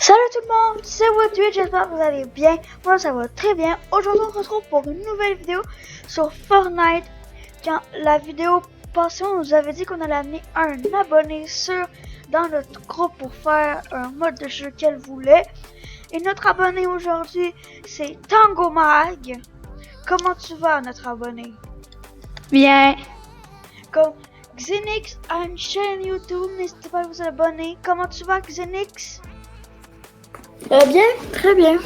Salut tout le monde, c'est Woodwitch, j'espère que vous allez bien. Moi ça va très bien. Aujourd'hui on se retrouve pour une nouvelle vidéo sur Fortnite. Quand la vidéo passée, on nous avait dit qu'on allait amener un abonné dans notre groupe pour faire un mode de jeu qu'elle voulait. Et notre abonné aujourd'hui, c'est Tango Mag. Comment tu vas, notre abonné? Bien. Comme Xenix a une chaîne YouTube, n'hésitez pas à vous abonner. Comment tu vas, Xenix? Bien, très bien.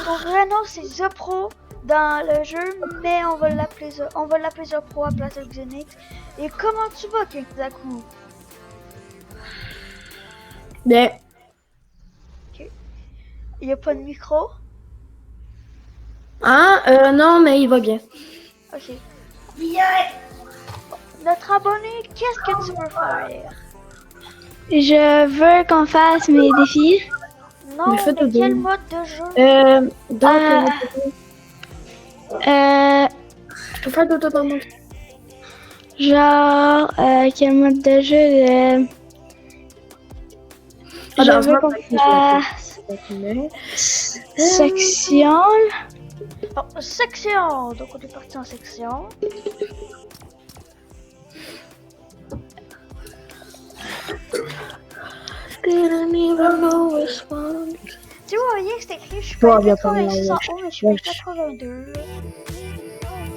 Son vrai nom c'est The Pro dans le jeu, mais on va l'appeler The Pro à place de Xenix. Et comment tu vas, Kenzaku? Bien. Ok. Il n'y a pas de micro? Non, mais il va bien. Ok. Notre abonné, qu'est-ce que tu veux faire? Je veux qu'on fasse mes défis. Non, mais quel bien. mode de jeu? Je peux faire d'autres dans mon... Genre, quel mode de jeu? Je veux qu'on fasse section. Oh, section! Donc on est parti en section. Tu vois bien que c'est écrit, je suis pas 86 en haut, mais je suis pas 82.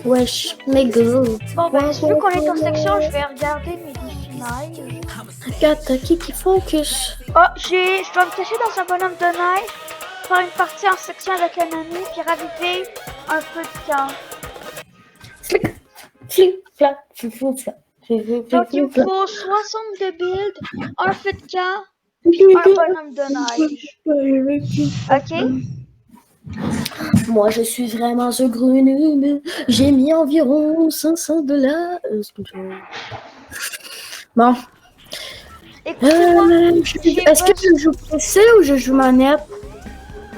Wesh, mais go. Bon, ben, vu qu'on est en section, je vais regarder mes défis neige. Regarde, t'as qui focus? Oh, je dois me cacher dans un bonhomme de neige, faire une partie en section avec un ami, puis raviver un peu de camp. Donc, il me faut 62 builds, un feu de camp, un bonhomme de neige. Ok? Moi, je suis vraiment ce grenouille. J'ai mis environ $500. Bon. Écoutez-moi, Est-ce que je joue PC ou je joue manette?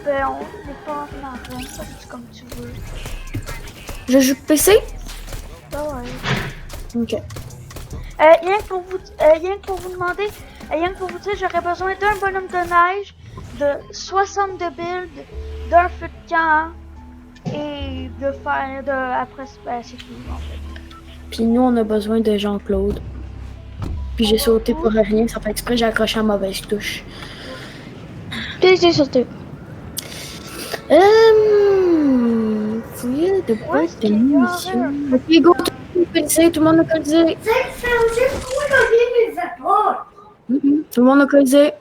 Ben, on n'est pas en arène, ça c'est comme tu veux. Je joue PC? Ben ouais. Ok. Rien que pour vous demander, rien que pour vous dire, j'aurais besoin d'un bonhomme de neige, de 62 builds, d'un feu de camp et de faire après c'est tout en fait. Puis nous, on a besoin de Jean-Claude. Puis j'ai sauté pour rien, ça fait exprès, j'ai accroché à mauvaise touche. Puis j'ai sauté. Fouiller de boîte de munitions. Ok, go, tout le monde a colisé. Tout le monde a colisé.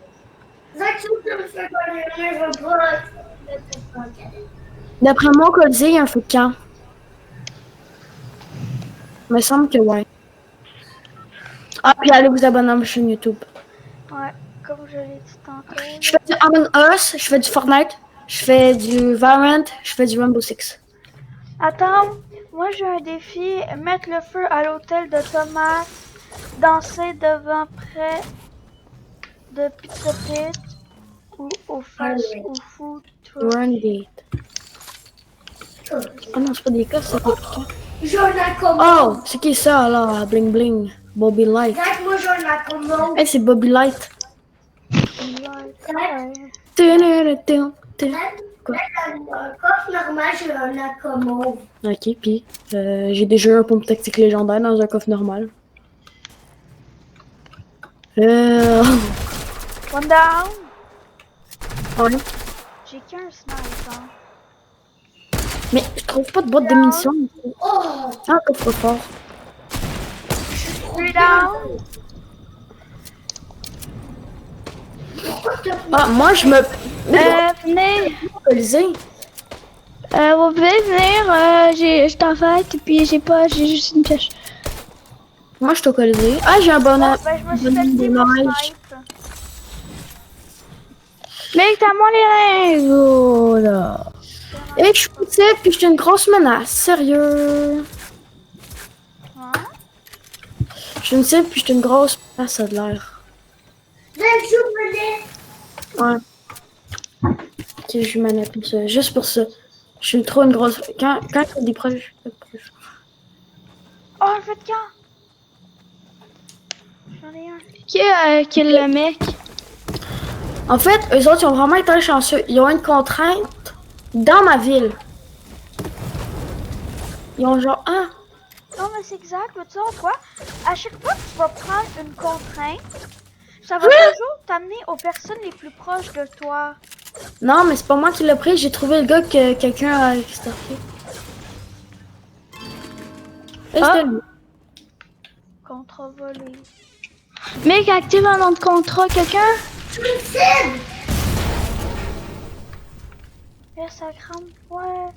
D'après moi, colisé, il y a un feu de camp. Il me semble que ouais. Ah, puis allez vous abonner à ma chaîne YouTube. Ouais, comme je l'ai dit tantôt. Je fais du Among Us, je fais du Fortnite, je fais du Valorant, je fais du Rainbow Six. Attends, moi j'ai un défi, mettre le feu à l'hôtel de Thomas, danser devant près de Pizza Pit ou au food truck. Gate. Oh non, c'est pas des cas, c'est des piquants. Oh, c'est qui ça là, bling bling, Bobby Light. Eh, c'est Bobby Light. Quoi? Normal, j'ai un accommode. Ok, puis j'ai déjà eu un pompe tactique légendaire dans un coffre normal. One down. Ouais. J'ai qu'un sniper. Mais je trouve pas de boîte de munitions. Un coffre-fort. 3 down. Ah, moi je me. Venez. Colisée. Vous pouvez venir, je t'en fais, puis j'ai juste une pioche. Moi je suis au Colisée. Ah, j'ai un bonhomme. Ben, je me suis fait de pour neige. snipe. Mais t'as moi les règles là. Et je suis poussée, puis je suis une grosse menace. Sérieux. Hein? Je suis une cible, puis je suis une grosse menace, ça a de l'air. Ouais. Ok, je joue manette comme ça. Juste pour ça. Je suis trop une grosse. Quand il y a des proches, je fais proche. Oh, un feu de camp. J'en ai un. Qui est le mec? En fait, eux autres, ils ont vraiment été chanceux. Ils ont une contrainte dans ma ville. Ils ont genre, ah, Non, mais c'est exact. Mais tu sais quoi? À chaque fois que tu vas prendre une contrainte, ça va toujours t'amener aux personnes les plus proches de toi. non, mais c'est pas moi qui l'ai pris. J'ai trouvé le gars que quelqu'un a extorqué. Et Ah. c'était lui. Contrat volé. Mec, active un nom de contrat, quelqu'un? Eh, ça crame. Ouais.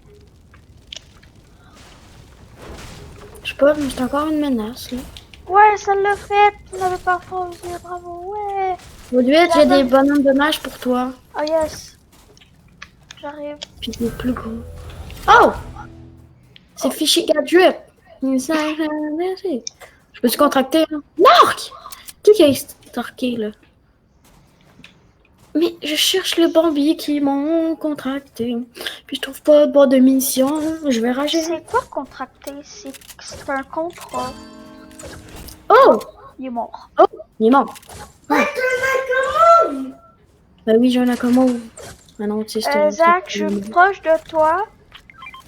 Je sais pas, mais c'est encore une menace, là. Ouais, ça l'a fait. Tu n'avais pas osé. Bravo. Ouais. Aujourd'hui, j'ai des bonhommes de neige pour toi. Oh yes. J'arrive. Puis des plus gros. Oh! C'est Fishy Gadget. Je peux-tu contracter, là? Narc! Qui a extorqué, là? Mais je cherche les bambis qui m'ont contracté. Puis je trouve pas de boîte de munitions. Je vais rager. C'est quoi contracter? C'est un contrat. Oh! Il est mort. Oh! Il est mort. Ouais, t'en as comment? Ben oui, j'ai un accommode. Ah non, tu sais, c'est Zach, je suis proche de toi.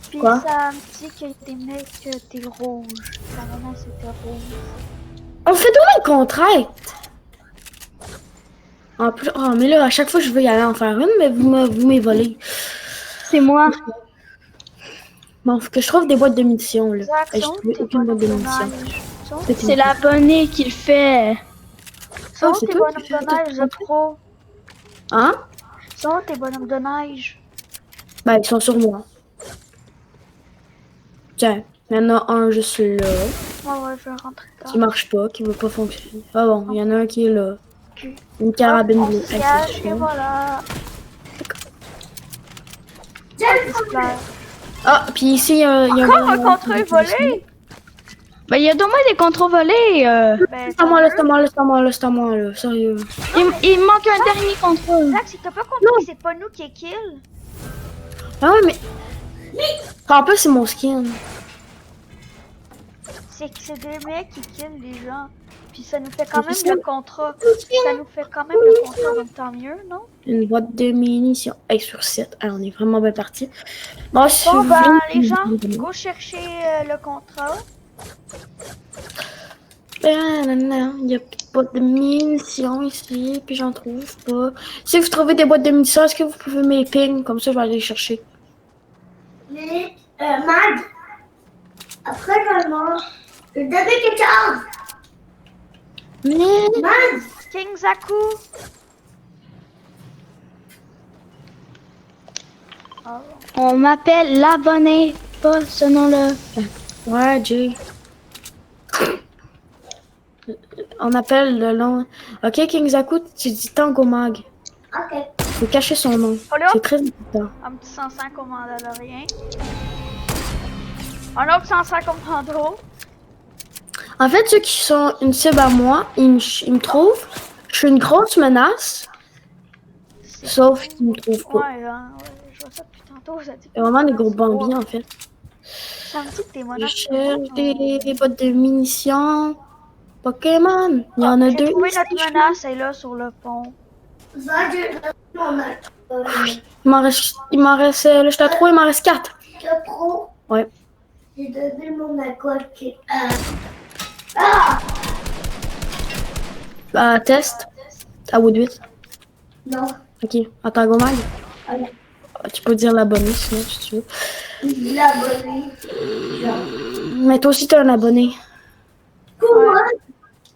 Puis Quoi? ça me dit que t'es mec, que t'es rouge. Ta maman c'était rouge. On fait donc une contrainte. En plus, oh, mais là, à chaque fois, je veux y aller en faire une, mais vous m'avez volé. C'est moi. Bon, faut que je trouve des boîtes de munitions, là. Zach, J'ai sont trouvé tes aucune boîte de bonhommes de munitions. neige? Sont C'est l'abonné qui le fait. sont c'est tes toi bonhommes qui fais de neige, tout je pro? Hein? Sont tes bonhommes de neige? Ben, ils sont sur moi. Tiens, il y en a un juste là, Ouais, je vais rentrer qui dedans. marche pas, qui veut pas fonctionner. Ah bon, il y en a un qui est là. Ok. Une carabine On bleue. se Hey, cache c'est et chiant. voilà. J'espère. Ah, puis ici, il y a Encore un contrôle volé? Ben, il y a deux mois des contrôles volés. Ben, C'est à moi, là, c'est à moi, là, c'est à moi, là, c'est à moi, là, sérieux. Il me manque un dernier contrôle. Zach, si t'as pas compris que c'est pas nous qui est kill, Ah ouais, mais... En plus, c'est mon skin. c'est que c'est des mecs qui killent les gens. Puis ça nous fait quand même C'est le contrat. Ça nous fait quand même le contrat, donc tant mieux, non? Une boîte de munitions. Hey, sur 7. Ah, on est vraiment bien parti. Bon, si Bon vous ben, voulez- les gens, go chercher le contrat. Non, il y a plus de boîtes de munitions ici, puis j'en trouve pas. Si vous trouvez des boîtes de munitions, est-ce que vous pouvez me les ping? Comme ça, je vais aller les chercher. Mais, Mag, après je mange. Je donne quelque chose. Mais... Mag, King Zaku. Oh. On m'appelle l'abonné, pas ce nom-là. Ouais, Jay. On appelle le long... Ok, King Zaku, tu dis Tango Mag. ok. Faut cacher son nom. Oh là. C'est très important. Un petit 105 au Mandalorien. Un autre 105 au Mando. En fait, ceux qui sont une cible à moi, ils me trouvent. Je suis une grosse menace. Sauf qu'ils me trouvent pas. Ouais, hein, ouais, je vois ça depuis tantôt. Ça dit que C'est vraiment des gros c'est bambis, pas- en fait. Ça me dit que t'es Je menace. cherche des boîtes de munitions. Pokémon. Il y en a J'ai deux trouvé ici, notre je menace, elle est là sur le pont. Mag, je donne mon alcool. Il m'en reste, là, j'étais à 3, il m'en reste 4. Le pro. Ouais. J'ai donné mon alcool qui. Ah! Test. À Wood 8. Non. Ok. Attends, go mag. Allez. Tu peux dire l'abonné, sinon, si tu veux. L'abonné. Mais toi aussi, t'es un abonné. Quoi?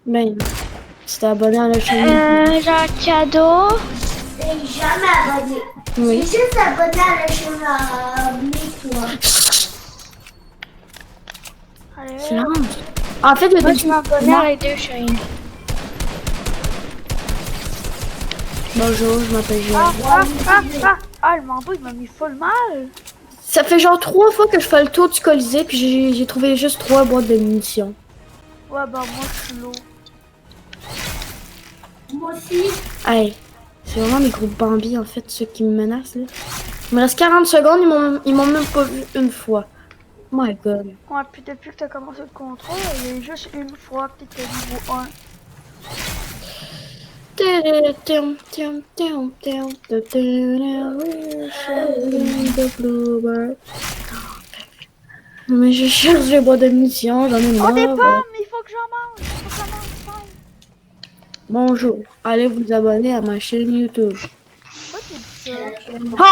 Ben, si t'es abonné à la chaîne. J'ai un cadeau. T'es jamais abonné. Oui. J'ai juste abonné à la chaîne abonné, toi. Allez, Silence. En fait, il y a Moi, des... je m'abonne à les deux chaînes. Bonjour, je m'appelle Ah, Joël. ah, le Mando, il m'a mis full mal. Ça fait genre 3 fois que je fais le tour du Colisée, puis j'ai trouvé juste 3 boîtes de munitions. Ouais, bah, moi, je suis lourd. Moi aussi. Hey, c'est vraiment des gros bambis, en fait, ceux qui me menacent, là. Il me reste 40 secondes, ils m'ont même pas vu une fois. My God. Ouais, puis depuis que t'as commencé le contrôle, il y a eu juste une fois que t'étais niveau 1. Mais je cherche les bois de munitions, j'en ai Oh, marre. des pommes! Il faut que j'en mange! Il faut que j'en mange faim. Bonjour, allez vous abonner à ma chaîne YouTube. Pourquoi tu dis ça?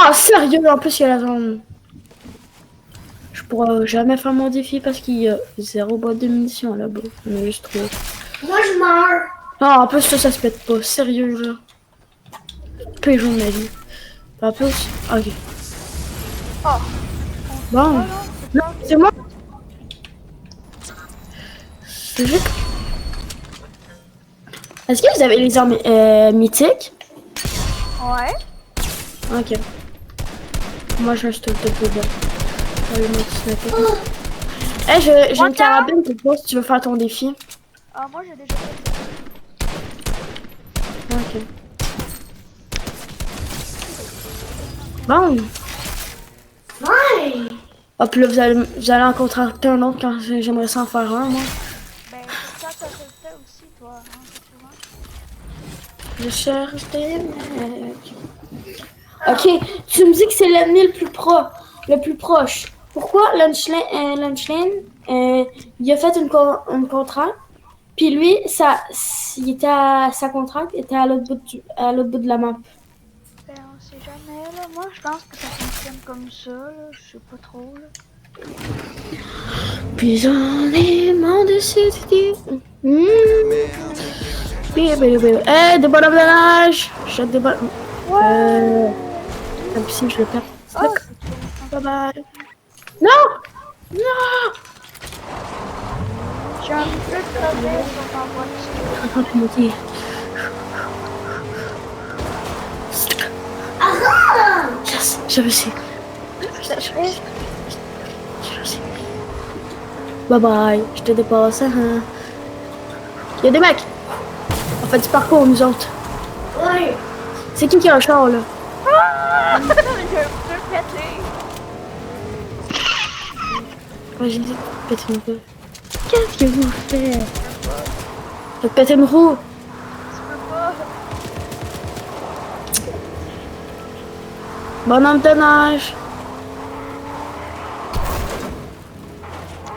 Ah, sérieux, en plus il y a la zone. Je pourrais jamais faire mon défi parce qu'il y a 0 boîte de munitions là-bas. Mais juste trop. Moi, je meurs. Non, en plus ça se pète pas, sérieux là. Pire jour de ma vie. En plus, ok. Oh. Bon, non, c'est moi. C'est juste. Est-ce que vous avez les armes mythiques? Ouais. Ok. Moi je reste tout le temps. Eh, j'ai une carabine pour toi si tu veux faire ton défi. Ah, moi j'ai déjà fait ça. Ok. Bon. Ouais. Ah, puis là, vous allez en contracter un autre quand j'aimerais ça en faire un, moi. Ben, c'est ça, t'as fait le fait aussi, toi. Hein, souvent. Je cherche des mecs. Ok, tu me dis que c'est l'ennemi le plus proche. Pourquoi Lunchline, il a fait une contrainte, puis lui, il était sa contrainte était à l'autre bout de la map. Ben, on sait jamais, là. Moi, je pense que ça fonctionne comme ça, là. Je sais pas trop, là. Puis j'en ai marre de cette idée. Eh, des bonhommes de neige! Je des bonhommes. Comme si je le perds. Oh, Bye bye. Non! Non! j'ai un peu de problème sur ma voiture. Ok. Yes, je réussi. Bye bye, je te dépasse. Hein. Il y a des mecs. On fait du parcours, nous autres. Ouais. C'est qui a un char, là? Ah! J'ai un peu pété. Ouais, j'ai dit de péter une roue. Qu'est-ce que vous faites? Faites péter une roue. Tu peux pas. Bonhomme de neige.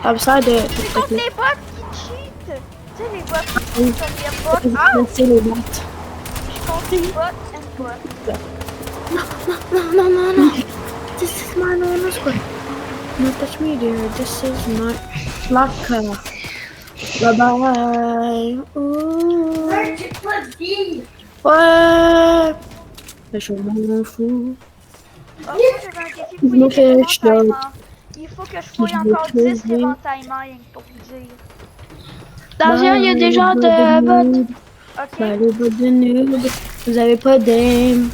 Comme ça, de... C'est contre les bots qui cheat. Tu sais, les bots qui Oui. cheat comme les bots. Ah! C'est les bottes. Je compte les bots and bots. No. This is my normal square. No touch me there. This is my Slaka. Bye bye. Ooh. Ouais, j'ai pas de vie. Ouais. Je m'en fous. Ah, moi, j'avais un défi Je me fouiller fais des chier. raventaillements. Il faut que je fouille Je me encore fais 10 chier. raventaillements, rien que pour vous dire. Attention, il y a des gens de bots. Ok? Bah, les bottes de noob. Vous avez pas d'aim.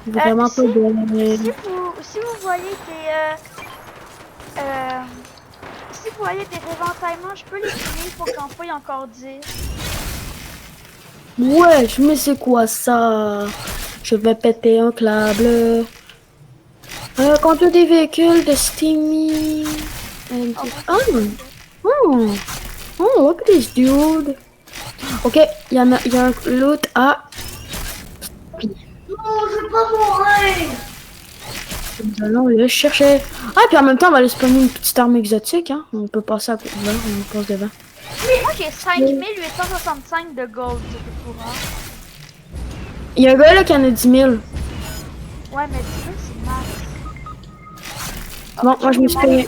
Vraiment pas d'aim. Si vous voyez si vous voyez des raventaillements, je peux les fouiller pour qu'en fouille encore 10. Ouais, mais c'est quoi ça? Je vais péter un câble. Conduire des véhicules de Steamy. Oh, look at this dude. Ok, il y a un loot à. Non, je veux pas mourir. Nous allons le chercher. Ah, puis en même temps, on va aller spawner une petite arme exotique. Hein. On peut passer à côté devant, on passe devant. Moi j'ai 5865 de gold de courant. Il y a un gars là qui en a 10 000. Ouais, mais 10 000 c'est max. Bon, moi je me suis payé.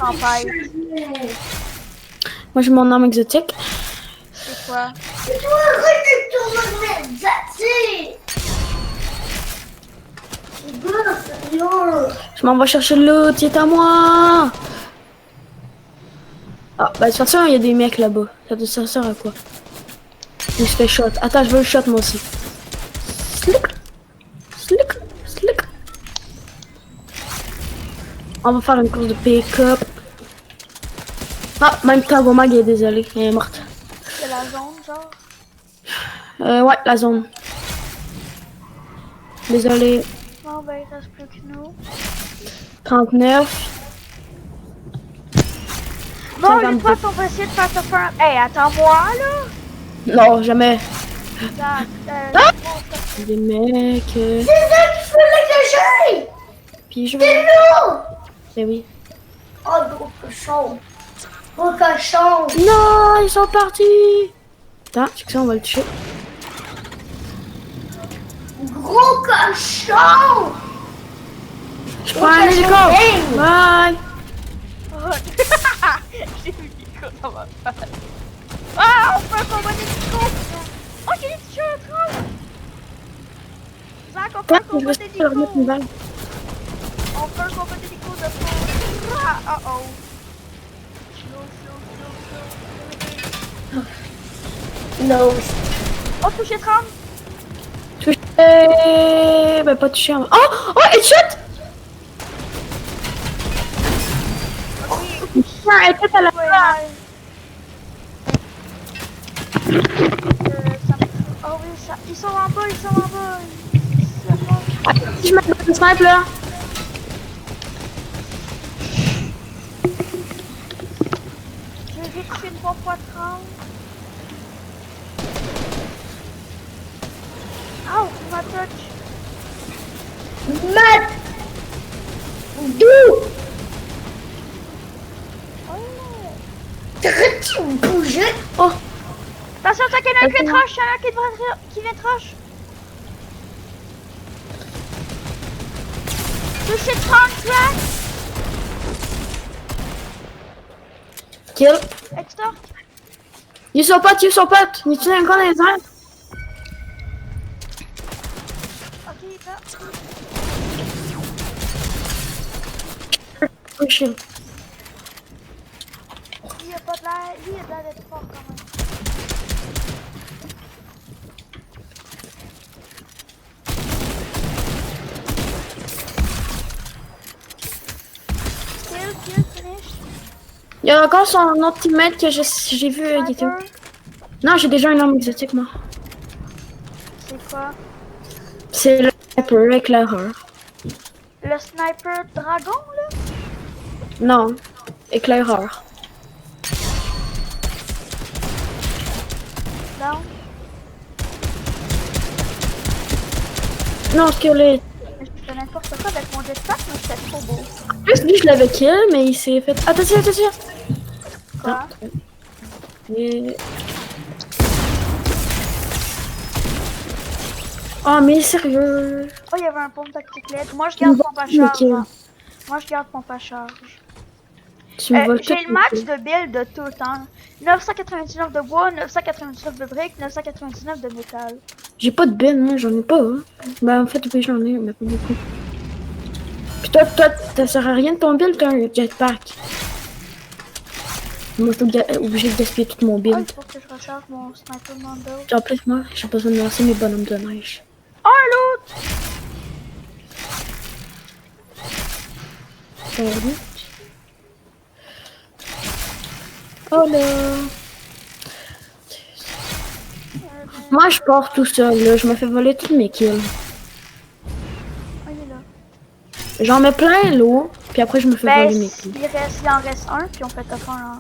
Moi j'ai mon arme exotique. C'est quoi? C'est toi, arrête de tourner, that's it. C'est bon, sérieux. Je m'en vais chercher le loot, il est à moi. Ah, bah de toute façon, il y a des mecs là-bas. Ça sert à quoi? Il se fait shot. Attends, je veux le shot moi aussi. Slick. On va faire une course de pick-up. Ah, même Kagomag est désolé, elle est morte. C'est la zone genre? Ouais, la zone. Désolé. Bon ben il reste plus que nous. 39. Bon, 52. une fois qu'on va essayer de faire ça faire un... Hey, attends-moi là! Non, jamais. Regarde, Ah! bon, ça, Des mecs. C'est ça qu'il fallait que j'aille! Puis je C'est vais. là! Ben oui. Oh, gros cochon! Gros cochon! Non, ils sont partis! Attends, c'est que ça, on va le toucher. Gros cochon! Je prends un hélicoptère! Bye! J'ai vu Nico dans ma face. Ah, on fait un combat d'hélico! Oh, j'ai des t-shirts roses! Zach, on fait un Attends, je combat vais essayer de leur mettre une d'hélico! balle. On fait un combat d'hélico de fond! Ah, oh! Slow. Non. Oh, touché 30! Touché! Ben pas touché. Oh! Oh, headshot! Ah, elle était à la Ouais, fin. Oh oui, ça, ils sont en bas, ils sont en bas. Si je mets le snipe là. Je vais vite tuer une 3x30. Oh, ma touch. Matt! D'où? Oh. T'aurais-tu bougé? Oh! Attention, t'as quelqu'un qui trash, il y en a un qui vient trash. Touché 30, crack. Kill. Extra. Ils sont potes, ils sont potes. Ils tiennent encore les airs. Ok, là. Touché. Lui, il a pas de l'air, lui, il a de l'air d'être fort quand même. Kill, finish. Il y a encore son autre teammate que j'ai vu. Il était où? Sniper. Non, j'ai déjà une arme exotique, moi. C'est quoi? C'est le sniper éclaireur. Le sniper dragon, là? Non, éclaireur. Non. Non, squelette. Je fais n'importe quoi avec mon jetpack, mais c'était trop beau. En plus, lui, je l'avais kill, mais il s'est fait. Attention, attention! Quoi? Et... Oh, mais sérieux! Oh, il y avait un pompe tactique LED. Moi, je garde pompe à charge. Ok. Hein. Moi, je garde pompe à charge. Tu me voles J'ai tout le max de build de tout le temps. 999 de bois, 999 de briques, 999 de métal. J'ai pas de benne, moi, j'en ai pas. Hein. Ben, en fait, oui, j'en ai, mais pas beaucoup. Puis toi, ça sert à rien de ton build, t'as un jetpack. Moi, je suis obligé de gaspiller tout mon Ah, build. il faut que je recharge mon sniper Mondo. Puis en plus, moi, j'ai besoin de lancer mes bonhommes de neige. Oh, l'autre! Oh là! Moi, je pars tout seul, là. Je me fais voler tous mes kills. Oh, il est là. J'en mets plein l'eau, puis après, je me fais Ben, voler mes kills. il en reste un, puis on fait top 1 là.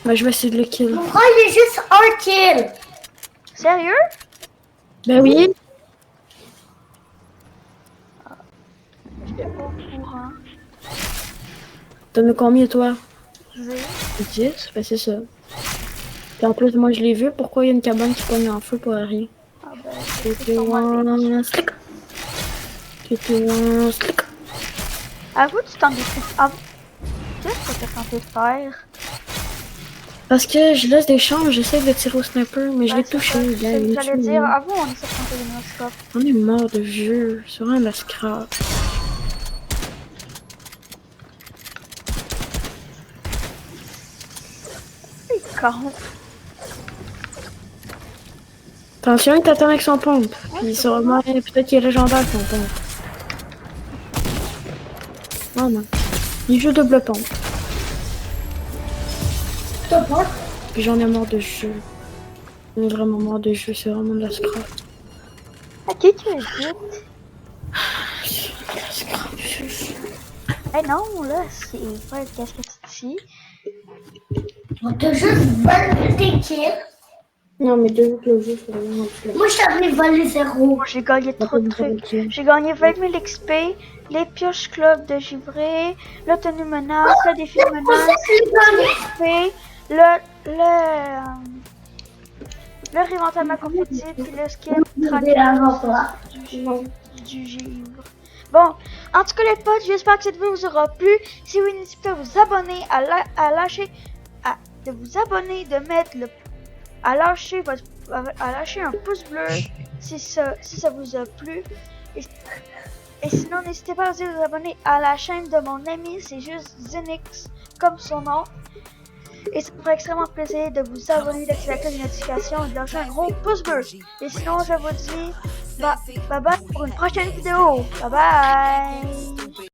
Ben, je vais essayer de le kill. Pourquoi il est juste un kill? Sérieux? Ben oui! J'étais pas au courant. T'en as combien, toi? 0. 10? Ben, c'est ça. Puis en plus, moi, je l'ai vu. Pourquoi il y a une cabane qui pogne en feu pour rien? Ah ben, C'est c'est sûrement le- un slick. C'est un slick. Avoue, tu t'en décris. Avoue. Qu'est-ce que t'es tenté de faire? Parce que je laisse des chances, j'essaie de tirer au sniper, mais je l'ai Ouais, c'est touché. ça, Gars, c'est ce il que est j'allais tué. dire. Avoue, on essaie de tenter des no-scope. On est mort de jeu. C'est vraiment la scrap. C'est con. Attention, il t'attend avec son pompe. Puis c'est sûrement, peut-être qu'il est légendaire son pompe. Oh non. Il joue double pompe. T'as peur? Puis j'en ai mort de jeu. J'en ai vraiment mort de jeu, c'est vraiment de la scrap. À qui tu es vite? La scrap. Eh non, là, c'est. Ouais, qu'est-ce que tu dis? On t'a juste volé tes kills. Non, mais t'as vu que le jeu, c'est vraiment plus. Moi, je t'avais volé 0. Moi, j'ai gagné trop de trucs. J'ai gagné 20 000 XP, les pioches club de givré, le tenue menace, le défi de menace, XP, le réinventaire confetti, puis le skin Avant toi. du givre. Bon, en tout cas les potes, j'espère que cette vidéo vous aura plu. Si oui, n'hésitez pas à vous abonner, de vous abonner, de mettre à lâcher un pouce bleu si ça vous a plu. Et sinon, n'hésitez pas aussi à vous abonner à la chaîne de mon ami, c'est juste Zenix comme son nom. Et ça me ferait extrêmement plaisir de vous abonner, d'activer la cloche de notification et de lâcher un gros pouce bleu. Et sinon, je vous dis bye bye pour une prochaine vidéo. Bye bye.